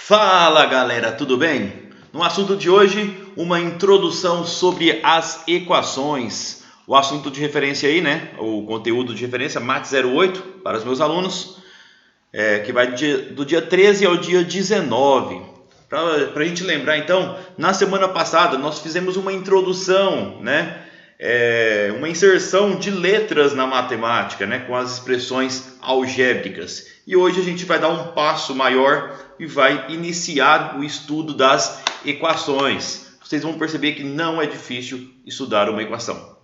Fala galera, tudo bem? No assunto de hoje, uma introdução sobre as equações. O assunto de referência aí, né? O conteúdo de referência, Math 08, para os meus alunos, que vai do dia 13 ao dia 19. Para a gente lembrar, então, na semana passada nós fizemos uma introdução, né? Uma inserção de letras na matemática, né? Com as expressões algébricas. E hoje a gente vai dar um passo maior e vai iniciar o estudo das equações. Vocês vão perceber que não é difícil estudar uma equação.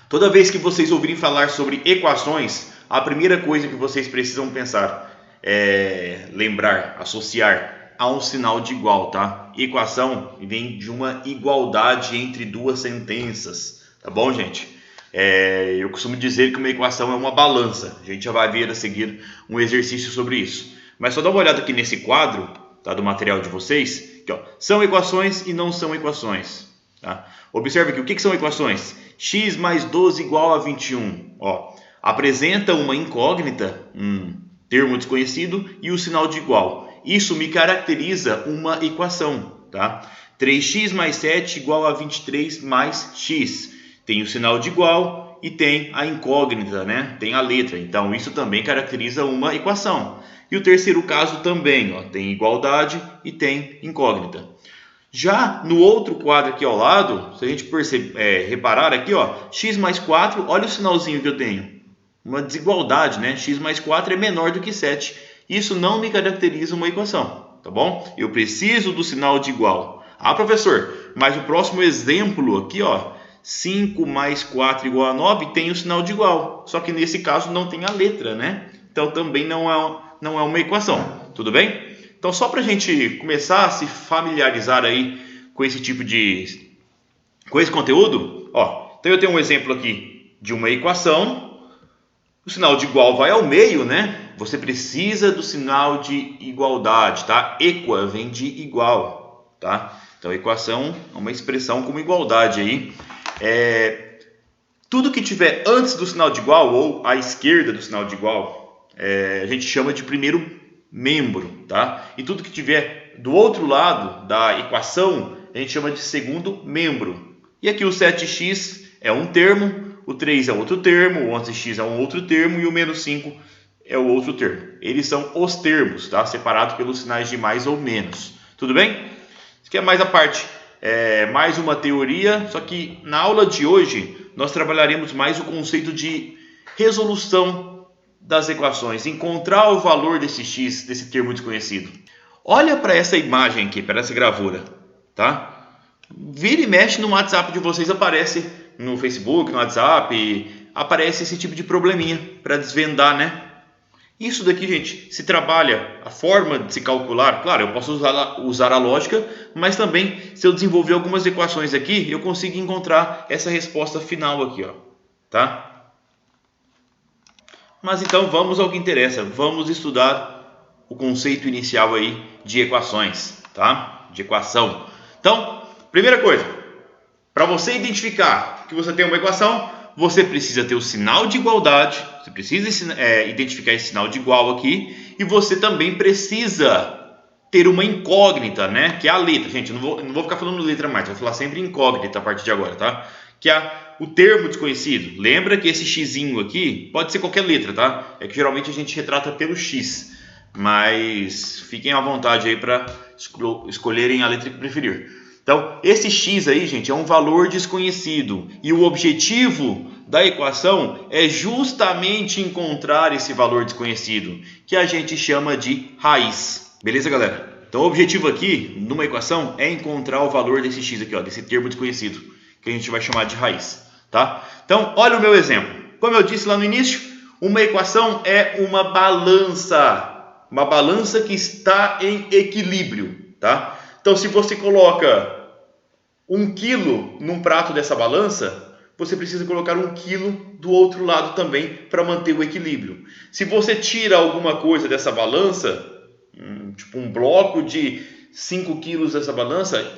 Toda vez que vocês ouvirem falar sobre equações, a primeira coisa que vocês precisam pensar é lembrar, associar a um sinal de igual, tá? Equação vem de uma igualdade entre duas sentenças, tá bom, gente? Eu costumo dizer que uma equação é uma balança. A gente já vai ver a seguir um exercício sobre isso. Mas só dá uma olhada aqui nesse quadro, tá, do material de vocês. Aqui, ó, são equações e não são equações. Tá? Observe aqui, o que são equações? X mais 12 igual a 21. Ó, apresenta uma incógnita, um termo desconhecido, e o sinal de igual. Isso me caracteriza uma equação. Tá? 3x mais 7 igual a 23 mais x. Tem o sinal de igual e tem a incógnita, né? Tem a letra. Então, isso também caracteriza uma equação. E o terceiro caso também, ó, tem igualdade e tem incógnita. Já no outro quadro aqui ao lado, se a gente reparar aqui, ó, x mais 4, olha o sinalzinho que eu tenho. Uma desigualdade, né? X mais 4 é menor do que 7. Isso não me caracteriza uma equação, tá bom? Eu preciso do sinal de igual. Ah, professor, mas o próximo exemplo aqui, ó, 5 mais 4 igual a 9 tem o sinal de igual. Só que nesse caso não tem a letra, né? Então também não é uma equação, tudo bem? Então só para a gente começar a se familiarizar aí com esse tipo com esse conteúdo, ó, então eu tenho um exemplo aqui de uma equação, o sinal de igual vai ao meio, né? Você precisa do sinal de igualdade, tá? Equa vem de igual, tá? Então equação é uma expressão como igualdade aí. Tudo que tiver antes do sinal de igual ou à esquerda do sinal de igual, a gente chama de primeiro membro, tá? E tudo que tiver do outro lado da equação, a gente chama de segundo membro. E aqui o 7x é um termo, o 3 é outro termo, o 11x é um outro termo e o menos 5 é o outro termo. Eles são os termos, tá? Separados pelos sinais de mais ou menos. Tudo bem? Isso aqui é mais a parte, mais uma teoria, só que na aula de hoje nós trabalharemos mais o conceito de resolução das equações, encontrar o valor desse x, desse termo desconhecido. Olha para essa imagem aqui, para essa gravura, tá? Vira e mexe no WhatsApp de vocês, aparece no Facebook, no WhatsApp, aparece esse tipo de probleminha para desvendar, né? Isso daqui, gente, se trabalha a forma de se calcular. Claro, eu posso usar a lógica, mas também se eu desenvolver algumas equações aqui, eu consigo encontrar essa resposta final aqui, ó, tá? Mas então vamos ao que interessa, vamos estudar o conceito inicial aí de equações, tá? De equação. Então, primeira coisa, para você identificar que você tem uma equação, você precisa ter o sinal de igualdade, você precisa identificar esse sinal de igual aqui, e você também precisa ter uma incógnita, né? Que é a letra. Gente, eu não vou ficar falando letra mais, vou falar sempre incógnita a partir de agora, tá? Que é o termo desconhecido. Lembra que esse xzinho aqui pode ser qualquer letra, tá? É que geralmente a gente retrata pelo x, mas fiquem à vontade aí para escolherem a letra que preferir. Então, esse x aí, gente, é um valor desconhecido e o objetivo da equação é justamente encontrar esse valor desconhecido, que a gente chama de raiz. Beleza, galera? Então, o objetivo aqui, numa equação, é encontrar o valor desse x aqui, ó, desse termo desconhecido, que a gente vai chamar de raiz, tá? Então, olha o meu exemplo. Como eu disse lá no início, uma equação é uma balança que está em equilíbrio, tá? Então, se você coloca 1 quilo num prato dessa balança, você precisa colocar 1 quilo do outro lado também para manter o equilíbrio. Se você tira alguma coisa dessa balança, tipo um bloco de 5 quilos dessa balança,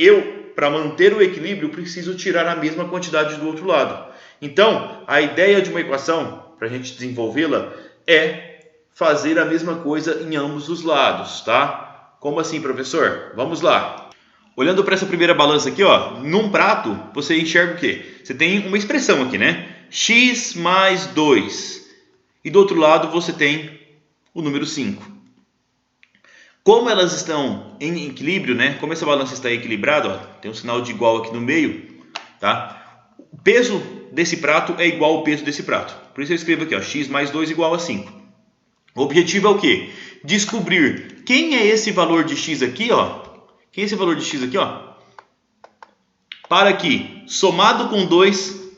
para manter o equilíbrio, preciso tirar a mesma quantidade do outro lado. Então, a ideia de uma equação, para a gente desenvolvê-la, é fazer a mesma coisa em ambos os lados, tá? Como assim, professor? Vamos lá. Olhando para essa primeira balança aqui, ó, num prato, você enxerga o quê? Você tem uma expressão aqui, né? X mais 2. E do outro lado você tem o número 5. Como elas estão em equilíbrio, né? Como essa balança está equilibrada, ó, tem um sinal de igual aqui no meio, tá? O peso desse prato é igual ao peso desse prato. Por isso eu escrevo aqui, ó, x mais 2 igual a 5. O objetivo é o quê? Descobrir quem é esse valor de x aqui, ó. Quem é esse valor de x aqui, ó? Para que, somado com 2,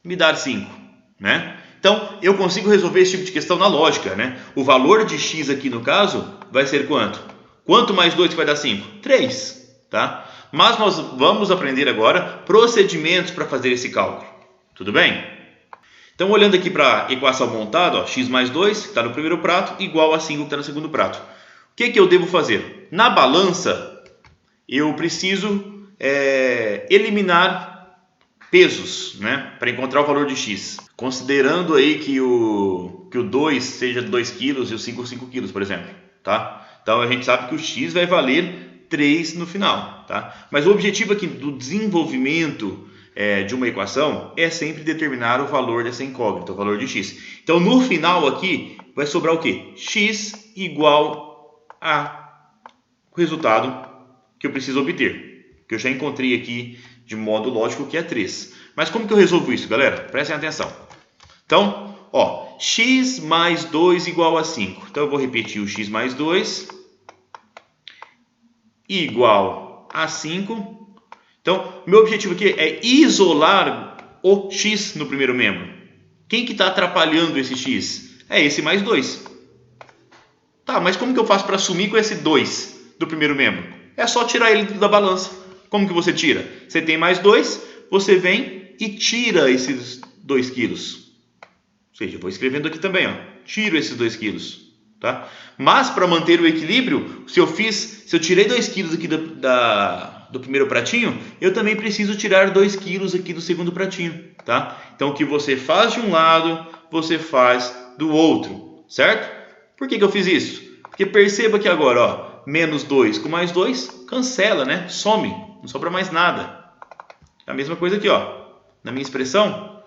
me dar 5, né? Então, eu consigo resolver esse tipo de questão na lógica, né? O valor de x aqui, no caso, vai ser quanto? Quanto mais 2 que vai dar 5? 3, tá? Mas nós vamos aprender agora procedimentos para fazer esse cálculo. Tudo bem? Então, olhando aqui para a equação montada, ó, x mais 2, que está no primeiro prato, igual a 5 que está no segundo prato. O que eu devo fazer? Na balança, eu preciso eliminar pesos, né, para encontrar o valor de x. Considerando aí que o 2 seja 2 kg e o 5 kg, por exemplo. Tá? Então, a gente sabe que o x vai valer 3 no final. Tá? Mas o objetivo aqui do desenvolvimento de uma equação é sempre determinar o valor dessa incógnita, o valor de x. Então, no final aqui, vai sobrar o quê? X igual a o resultado que eu preciso obter. Que eu já encontrei aqui de modo lógico que é 3. Mas como que eu resolvo isso, galera? Prestem atenção. Então, ó, x mais 2 igual a 5. Então, eu vou repetir o x mais 2 igual a 5. Então, meu objetivo aqui é isolar o x no primeiro membro. Quem que está atrapalhando esse x? É esse mais 2. Tá, mas como que eu faço para sumir com esse 2 do primeiro membro? É só tirar ele da balança. Como que você tira? Você tem mais 2, você vem e tira esses 2 quilos. Ou seja, eu vou escrevendo aqui também, ó. Tiro esses 2 quilos. Tá? Mas para manter o equilíbrio, se eu tirei 2 quilos aqui do primeiro pratinho, eu também preciso tirar 2 quilos aqui do segundo pratinho. Tá? Então, o que você faz de um lado, você faz do outro. Certo? Por que eu fiz isso? Porque perceba que agora, ó, menos 2 com mais 2, cancela, né? Some, não sobra mais nada. A mesma coisa aqui, ó. Na minha expressão,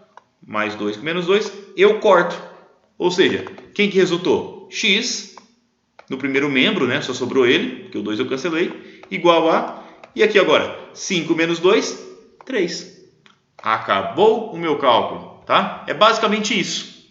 mais 2 com menos 2, eu corto. Ou seja, quem que resultou? X, no primeiro membro, né? Só sobrou ele, porque o 2 eu cancelei, igual a... E aqui agora, 5 menos 2, 3. Acabou o meu cálculo, tá? É basicamente isso.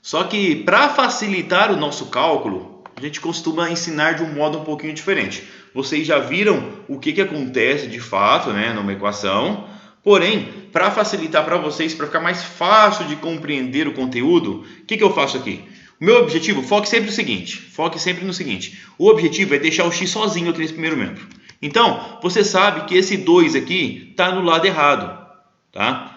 Só que, para facilitar o nosso cálculo, a gente costuma ensinar de um modo um pouquinho diferente. Vocês já viram o que acontece de fato, né, numa equação. Porém, para facilitar para vocês, para ficar mais fácil de compreender o conteúdo, o que eu faço aqui? O meu objetivo, foque sempre no seguinte. O objetivo é deixar o x sozinho aqui nesse primeiro membro. Então, você sabe que esse 2 aqui está no lado errado. Tá?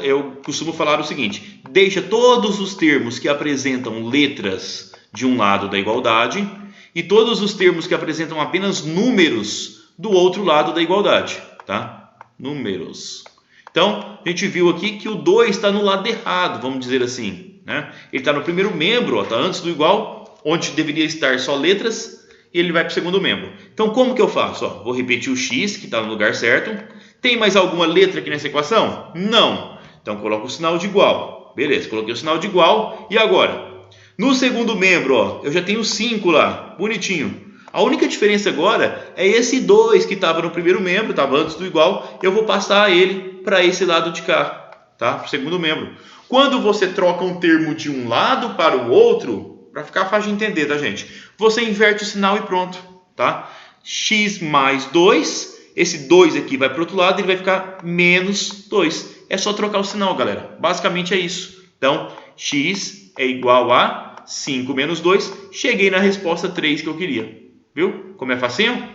Eu costumo falar o seguinte: deixa todos os termos que apresentam letras de um lado da igualdade e todos os termos que apresentam apenas números do outro lado da igualdade. Tá? Números. Então, a gente viu aqui que o 2 está no lado errado, vamos dizer assim. Né? Ele está no primeiro membro, está antes do igual, onde deveria estar só letras, e ele vai para o segundo membro. Então, como que eu faço? Ó, vou repetir o x, que está no lugar certo. Tem mais alguma letra aqui nessa equação? Não. Então, coloco o sinal de igual. Beleza, coloquei o sinal de igual. E agora? No segundo membro, ó, eu já tenho 5 lá, bonitinho. A única diferença agora é esse 2 que estava no primeiro membro, estava antes do igual. Eu vou passar ele para esse lado de cá, tá? Para o segundo membro. Quando você troca um termo de um lado para o outro, para ficar fácil de entender, tá, gente? Você inverte o sinal e pronto, tá? X mais 2... Esse 2 aqui vai para o outro lado e ele vai ficar menos 2. É só trocar o sinal, galera. Basicamente é isso. Então, x é igual a 5 menos 2. Cheguei na resposta 3 que eu queria. Viu? Como é facinho?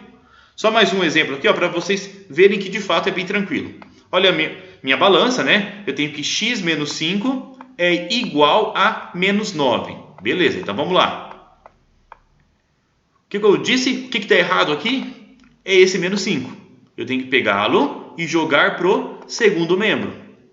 Só mais um exemplo aqui, para vocês verem que de fato é bem tranquilo. Olha a minha balança, né? Eu tenho que x menos 5 é igual a menos 9. Beleza, então vamos lá. O que eu disse? O que está errado aqui? É esse menos 5. Eu tenho que pegá-lo e jogar para o segundo membro,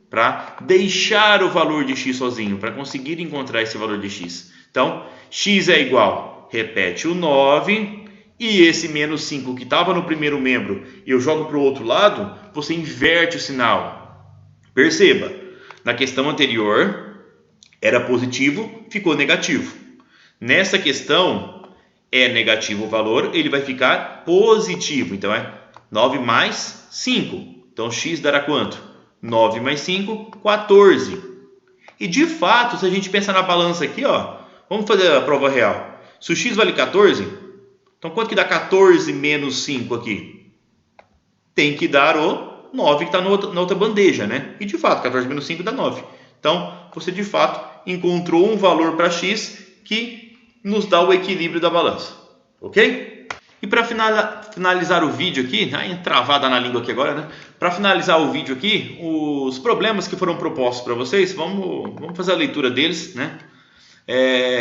para deixar o valor de x sozinho, para conseguir encontrar esse valor de x. Então, x é igual, repete o 9, e esse menos 5 que estava no primeiro membro eu jogo para o outro lado, você inverte o sinal. Perceba, na questão anterior era positivo, ficou negativo. Nessa questão é negativo o valor, ele vai ficar positivo. Então é 9 mais 5. Então x dará quanto? 9 mais 5, 14. E de fato, se a gente pensar na balança aqui, ó, vamos fazer a prova real. Se o x vale 14, então quanto que dá 14 menos 5 aqui? Tem que dar o 9 que está na outra bandeja, né? E de fato, 14 menos 5 dá 9. Então, você de fato encontrou um valor para x que nos dá o equilíbrio da balança. Ok? E para finalizar o vídeo aqui, travada na língua aqui agora, né? Para finalizar o vídeo aqui, os problemas que foram propostos para vocês, vamos fazer a leitura deles, né?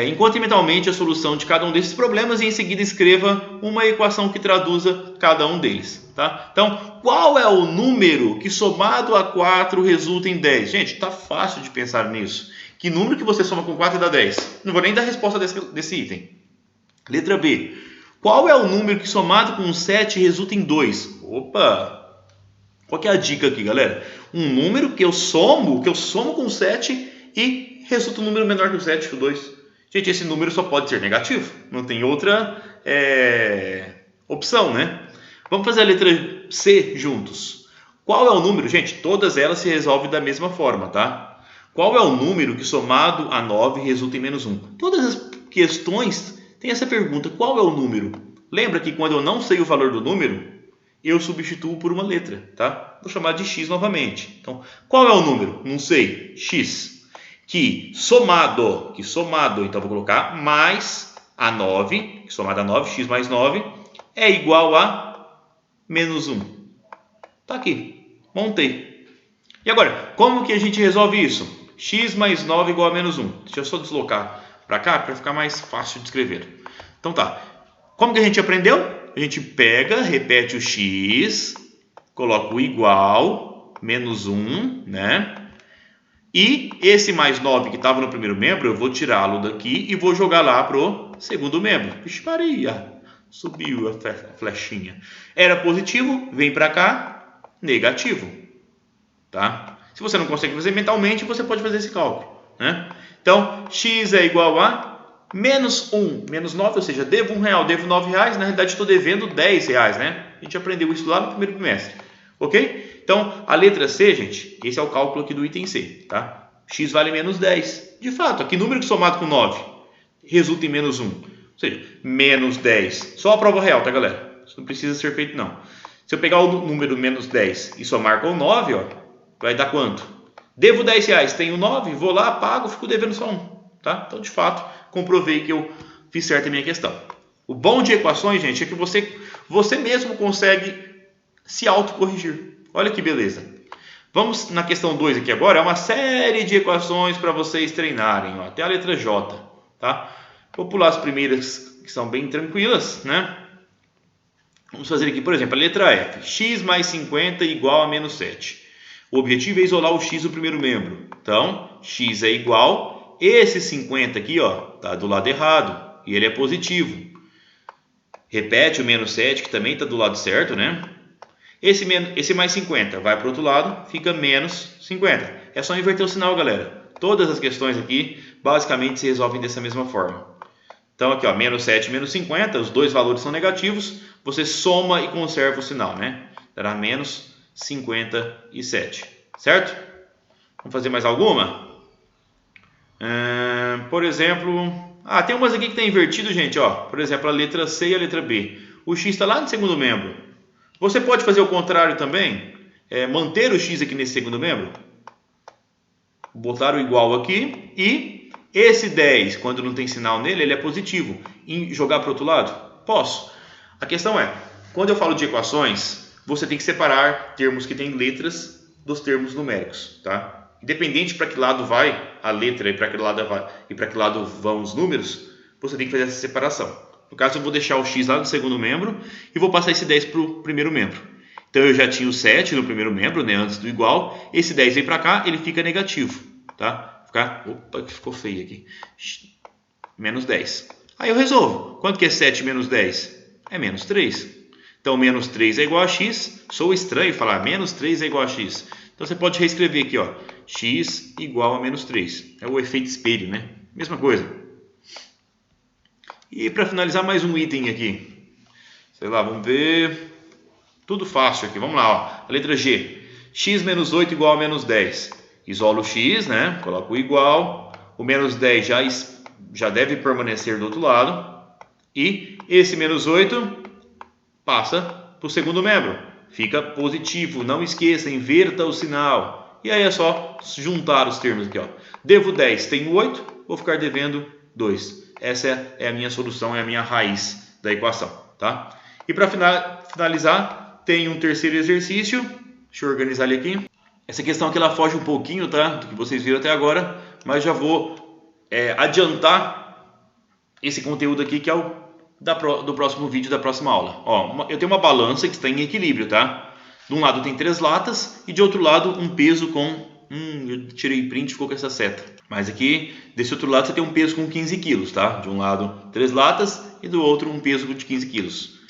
Encontre mentalmente a solução de cada um desses problemas e em seguida escreva uma equação que traduza cada um deles, tá? Então, qual é o número que somado a 4 resulta em 10? Gente, tá fácil de pensar nisso. Que número que você soma com 4 dá 10? Não vou nem dar a resposta desse item. Letra B. Qual é o número que somado com 7 resulta em 2? Opa! Qual que é a dica aqui, galera? Um número que eu somo com 7 e resulta um número menor que o 7, que o 2. Gente, esse número só pode ser negativo. Não tem outra opção, né? Vamos fazer a letra C juntos. Qual é o número? Gente, todas elas se resolvem da mesma forma, tá? Qual é o número que somado a 9 resulta em menos 1? Todas as questões têm essa pergunta. Qual é o número? Lembra que quando eu não sei o valor do número, eu substituo por uma letra, tá? Vou chamar de x novamente. Então, qual é o número? Não sei. X. Que somado, então vou colocar mais a 9, que somado a 9, x mais 9, é igual a menos 1. Tá aqui. Montei. E agora, como que a gente resolve isso? X mais 9 igual a menos 1. Deixa eu só deslocar para cá para ficar mais fácil de escrever. Então tá. Como que a gente aprendeu? A gente pega, repete o x, coloca o igual, menos 1, né? E esse mais 9 que estava no primeiro membro, eu vou tirá-lo daqui e vou jogar lá para o segundo membro. Vixe Maria, subiu a flechinha. Era positivo, vem para cá, negativo. Tá? Se você não consegue fazer mentalmente, você pode fazer esse cálculo, né? Então, x é igual a menos 1, menos 9, ou seja, devo R$1, devo R$9, na realidade estou devendo R$10, né? A gente aprendeu isso lá no primeiro trimestre, ok? Então, a letra C, gente, esse é o cálculo aqui do item C, tá? X vale menos 10. De fato, aqui número que somado com 9 resulta em menos 1, ou seja, menos 10. Só a prova real, tá, galera? Isso não precisa ser feito, não. Se eu pegar o número menos 10 e somar com 9, ó, vai dar quanto? Devo R$10, tenho 9, vou lá, pago, fico devendo só 1. Tá? Então, de fato, comprovei que eu fiz certo a minha questão. O bom de equações, gente, é que você mesmo consegue se autocorrigir. Olha que beleza. Vamos na questão 2 aqui agora. É uma série de equações para vocês treinarem. Ó, até a letra J. Tá? Vou pular as primeiras que são bem tranquilas, né? Vamos fazer aqui, por exemplo, a letra F. X mais 50 igual a menos 7. O objetivo é isolar o x do primeiro membro. Então, x é igual... Esse 50 aqui, ó, tá do lado errado e ele é positivo. Repete o menos 7, que também está do lado certo, né? Esse mais 50 vai para o outro lado, fica menos 50. É só inverter o sinal, galera. Todas as questões aqui, basicamente, se resolvem dessa mesma forma. Então, aqui, ó, menos 7 e menos 50, os dois valores são negativos. Você soma e conserva o sinal, né? Dará menos 57, certo? Vamos fazer mais alguma? Por exemplo, tem umas aqui que está invertido, gente, ó. Por exemplo, a letra C e a letra B. O x está lá no segundo membro. Você pode fazer o contrário também, manter o x aqui nesse segundo membro, botar o igual aqui e esse 10, quando não tem sinal nele, ele é positivo. E jogar para o outro lado? Posso. A questão é, quando eu falo de equações, você tem que separar termos que têm letras dos termos numéricos, tá? Independente para que lado vai a letra e para que lado vão os números, você tem que fazer essa separação. No caso, eu vou deixar o x lá no segundo membro e vou passar esse 10 para o primeiro membro. Então, eu já tinha o 7 no primeiro membro, né, antes do igual. Esse 10 vem para cá, ele fica negativo. Tá? Opa, que ficou feio aqui. Menos 10. Aí eu resolvo. Quanto que é 7 menos 10? é menos 3. Então, menos 3 é igual a x. Sou estranho falar menos 3 é igual a x. Então, você pode reescrever aqui, ó, x igual a menos 3. É o efeito espelho, né? Mesma coisa. E para finalizar, mais um item aqui. Sei lá, vamos ver. Tudo fácil aqui. Vamos lá, ó. A letra G. X menos 8 igual a menos 10. Isolo o x, né? Coloco o igual. O menos 10 já deve permanecer do outro lado. E esse menos 8 passa para o segundo membro. Fica positivo. Não esqueça, inverta o sinal. E aí é só juntar os termos aqui, ó. Devo 10, tenho 8. Vou ficar devendo 2. Essa é a minha solução, é a minha raiz da equação, tá? E para finalizar, tem um terceiro exercício. Deixa eu organizar ele aqui. Essa questão aqui ela foge um pouquinho, tá, do que vocês viram até agora, mas já vou adiantar esse conteúdo aqui que é o do próximo vídeo da próxima aula. Ó, eu tenho uma balança que está em equilíbrio, tá? De um lado tem 3 latas e de outro lado um peso com... eu tirei print e ficou com essa seta. Mas aqui, desse outro lado, você tem um peso com 15 quilos, tá? De um lado 3 latas e do outro um peso de 15 quilos.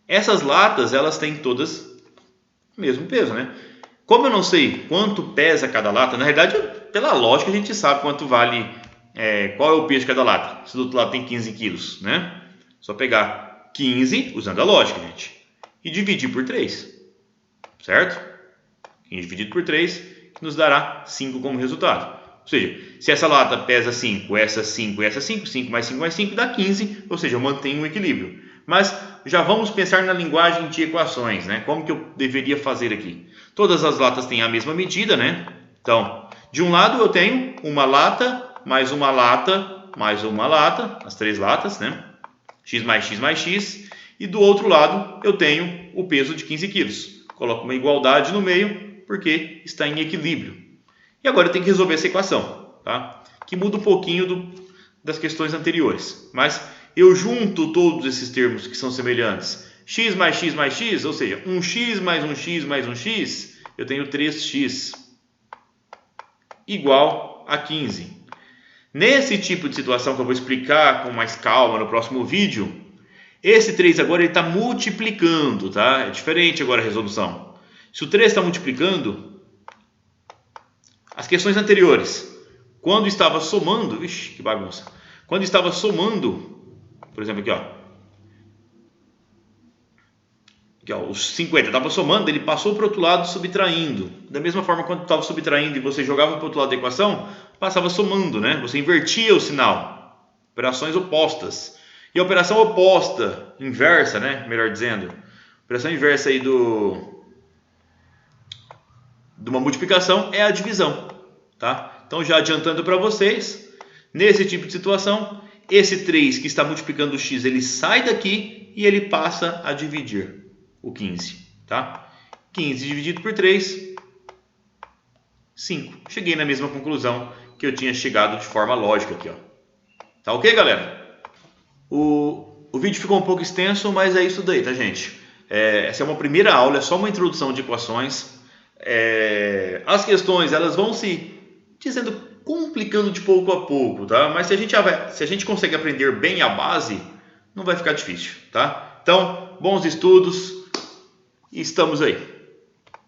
Essas latas, elas têm todas o mesmo peso, né? Como eu não sei quanto pesa cada lata, na verdade, pela lógica, a gente sabe quanto vale, qual é o peso de cada lata. Se do outro lado tem 15 quilos, né? Só pegar 15, usando a lógica, gente, e dividir por 3, certo? 15 dividido por 3, que nos dará 5 como resultado. Ou seja, se essa lata pesa 5, essa 5 e essa 5, 5 mais 5 mais 5 dá 15, ou seja, eu mantenho um equilíbrio. Mas já vamos pensar na linguagem de equações, né? Como que eu deveria fazer aqui? Todas as latas têm a mesma medida, né? Então, de um lado eu tenho uma lata, mais uma lata, mais uma lata, as 3 latas, né? X mais x mais x. E do outro lado eu tenho o peso de 15 quilos. Coloco uma igualdade no meio, porque está em equilíbrio. E agora eu tenho que resolver essa equação, tá? Que muda um pouquinho das questões anteriores. Mas eu junto todos esses termos que são semelhantes. X mais x mais x, ou seja, 1x mais 1x mais 1x, eu tenho 3x igual a 15. Nesse tipo de situação que eu vou explicar com mais calma no próximo vídeo, esse 3 agora está multiplicando, tá? É diferente agora a resolução. Se o 3 está multiplicando, as questões anteriores, quando estava somando, vixi, que bagunça. Quando estava somando, por exemplo aqui, ó, os 50 estava somando, ele passou para o outro lado subtraindo. Da mesma forma, quando estava subtraindo e você jogava para o outro lado da equação, passava somando, né? Você invertia o sinal. Operações opostas. E a operação oposta, inversa, né? Melhor dizendo, a operação inversa aí de uma multiplicação é a divisão, tá? Então, já adiantando para vocês, nesse tipo de situação, esse 3 que está multiplicando o x, ele sai daqui e ele passa a dividir o 15, tá? 15 dividido por 3, 5. Cheguei na mesma conclusão que eu tinha chegado de forma lógica aqui, ó. Tá ok, galera? O vídeo ficou um pouco extenso, mas é isso daí, tá, gente? Essa é uma primeira aula, é só uma introdução de equações. As questões, elas vão se complicando de pouco a pouco, tá? Mas se a gente consegue aprender bem a base, não vai ficar difícil, tá? Então, bons estudos e estamos aí.